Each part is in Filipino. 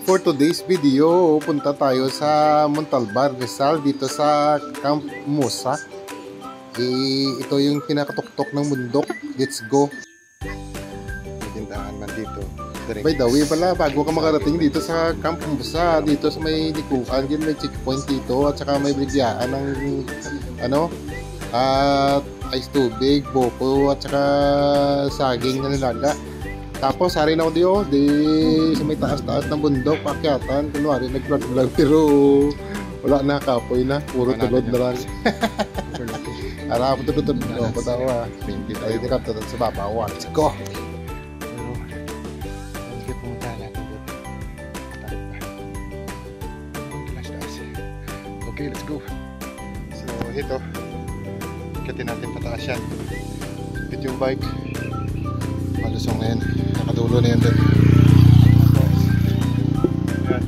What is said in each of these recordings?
For today's video, punta tayo sa Montalban, Rizal, dito sa Camp Musa. Ito yung pinakatuktok ng bundok. Let's go. May tindahan man dito. By the way pala, bago ka makarating dito sa Camp Musa, dito sa may likuan, dyan may checkpoint dito, at saka may bigyaan ng ice tubig, bopo, at saka saging na nilaga. Tapos hari na ako sa may taas-taas ng bundok, pakyatan, kunwari nag-vlog pero wala na, kapoy na, puro tulod na lang. Ara, tulod na, patawa. Hindi tayo dinaptatan sa babaw. Let's go! Okay, let's go. So, ito. Ikatin natin pataas yan. Ito yung bike. Malusong na yan. Nakadulo na yan din. Ayan.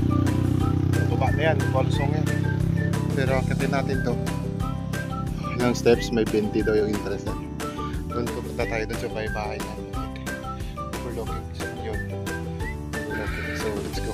Matubak na yan. Malusong yan. Pero ikatin natin to. Ilang steps, may 20 daw yung interest yan. Doon pupunta tayo doon sa bahay namin. Overlooking. So, yun. Overlooking. So, let's go.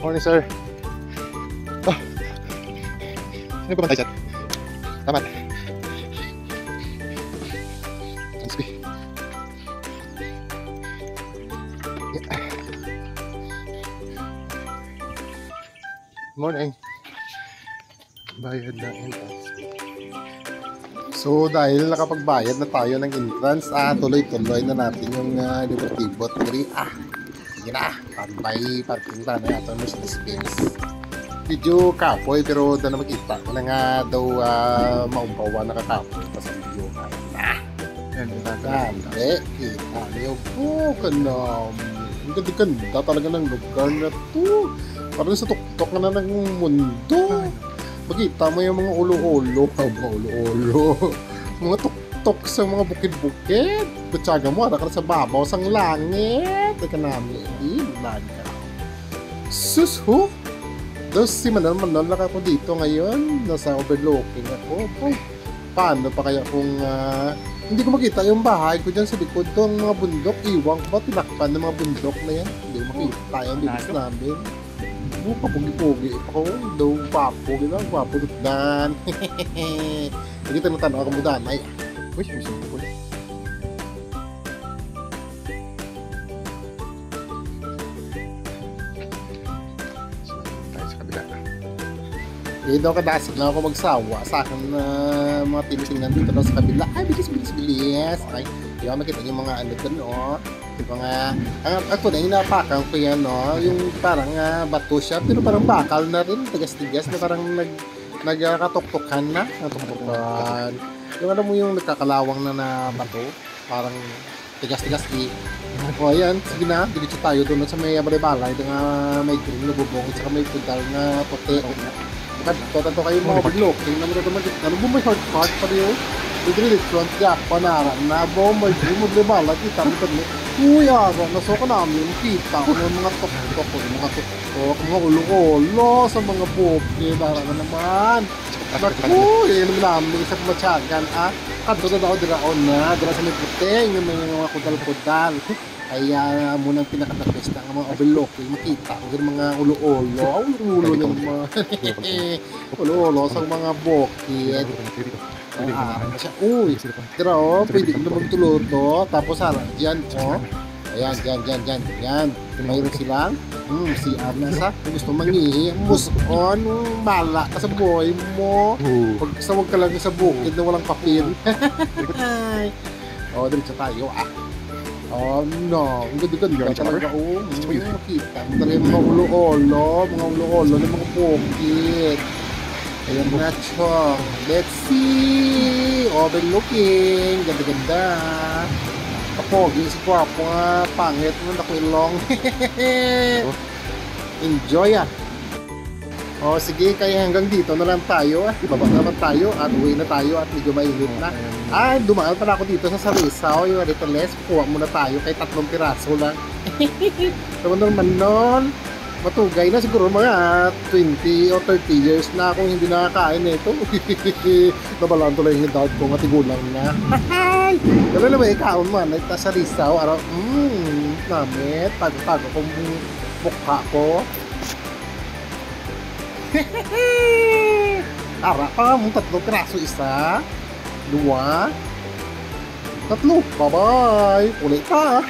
Morning, sir. Oh. Sino ba tayo, sir? Tamat. Morning. Bayad na entrance. So dahil nakapagbayad na tayo ng entrance, tuloy-tuloy na natin yung Deportivo 3. Sige na, tambay parking na natin yung Mercedes-Benz. Video kapoy pero na makita ko na nga daw maumpawa na kakapoy pa sa video. Yan na dali, kita niyo po kanam. Ang ganda talaga ng lugar na to. Parang sa tuktok na ng mundo. Makita mo yung mga ulo-ulo. Mga tuktok sa mga bukid-bukid. Batsaga mo, harap ka na sa babaw sang langit. Teka namin, laga. Sus ho! Tapos si Manal lang ako dito ngayon. Nasa overlooking ako. Paano pa kaya kung hindi ko makita yung bahay ko dyan sa likod ng mga bundok? Iwang ko ba tinakpan ng mga bundok na yan? Hindi ko makita yung bilis namin. Kapugi-pugi ako. Daw papugi lang. Papulutdan. Hindi tanong ako mo danay. Uy, may sumipol. So, tayo sa kabila. Hindi daw kadasig lang ako magsawa sa akin na mga tinitingnan dito sa kabila. Ay, bilis. Ay, di ba makita yung mga ano doon, oh. Yung mga, ako na inapakan ko yan, no? Yung parang bato siya, pero parang bakal na rin, tigas-tigas na parang nagkatuktukan na, natuktukan. Yung alam mo yung nagkakalawang na bato, parang tigas-tigas O ayan, sige na, diretso tayo doon sa may balay-balay, may green na bubong, at saka may pedal na puti. Tato kayo mga overlooking, ano mo may hard part pa rin yun? Diretsuan siya, panaran na, may green mo balay, kita mo doon. Uy, nasuka namin, kita ko ng mga tuktok, mga ulo-ulo sa mga bukid, para na naman. Naku, yun namin sa kumatsagan, kanto na daw diraon na, dira sa may puting, yung mga kudal-kudal. Kaya munang pinakatapesta ng mga overlooking, makita ko yung mga ulo-ulo, ulo-ulo sa mga bukid. Uy, tira pwede ko naman tulog to. Tapos dyan, ayan, dyan. Mayroon silang CR na sa kung gusto mangihi, muson, bala ka sa buhay mo. Pag ka lang sa bukid na walang papel. Diretso tayo, no, ang ganda talaga, makita mo talaga yung mga ulo-ulo ng mga bukid. Ayan na, chong. Let's see! Overlooking. Ganda-ganda. Kapogi si Kwapo nga, pangit mo na ilong. Enjoy ah. O sige, kaya hanggang dito na lang tayo. Ibaba naman tayo at uwi na tayo at medyo mainit na. Dumaan pala ako dito sa Sarisaw. Yung Rito Les, kuha muna tayo kay 3 piraso lang. Naman naman nun. Matugay na siguro mga 20 o 30 years na akong hindi nakakain nito. Nabalaan tuloy yung doubt ko, matigulang na. Pero naman, ikaon man, ito sa Rizal, araw, namit, tago kong mukha ko. Tara pa, mong 3 piraso, 1, 2, 3. Bye-bye! Ulit ka!